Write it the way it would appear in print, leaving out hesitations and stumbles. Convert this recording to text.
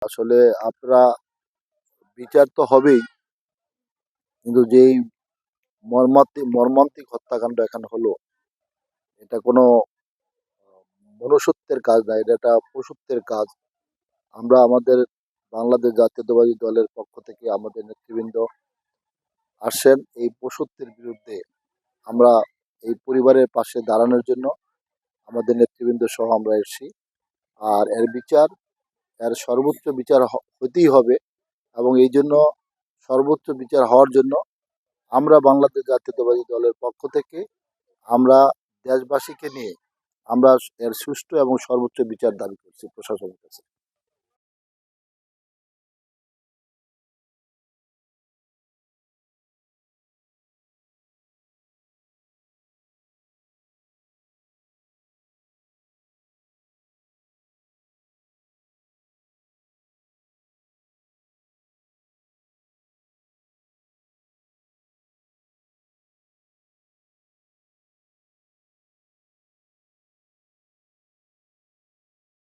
আসলে আপনারা বিচার তো হবেই, কিন্তু যেই মর্মান্তিক হত্যাকাণ্ড এখানে হলো, এটা কোনো মনুষ্যত্বের কাজ না, এটা একটা পশুত্বের কাজ। আমরা আমাদের বাংলাদেশ জাতীয়তাবাদী দলের পক্ষ থেকে আমাদের নেতৃবৃন্দ আসেন এই পশুত্বের বিরুদ্ধে। আমরা এই পরিবারের পাশে দাঁড়ানোর জন্য আমাদের নেতৃবৃন্দ সহ আমরা এসেছি। আর এর সর্বোচ্চ বিচার হতেই হবে, এবং এই জন্য সর্বোচ্চ বিচার হওয়ার জন্য আমরা বাংলাদেশ জাতীয়তাবাদী দলের পক্ষ থেকে আমরা দেশবাসীকে নিয়ে আমরা এর সুষ্ঠু এবং সর্বোচ্চ বিচার দাবি করছি প্রশাসনের কাছে।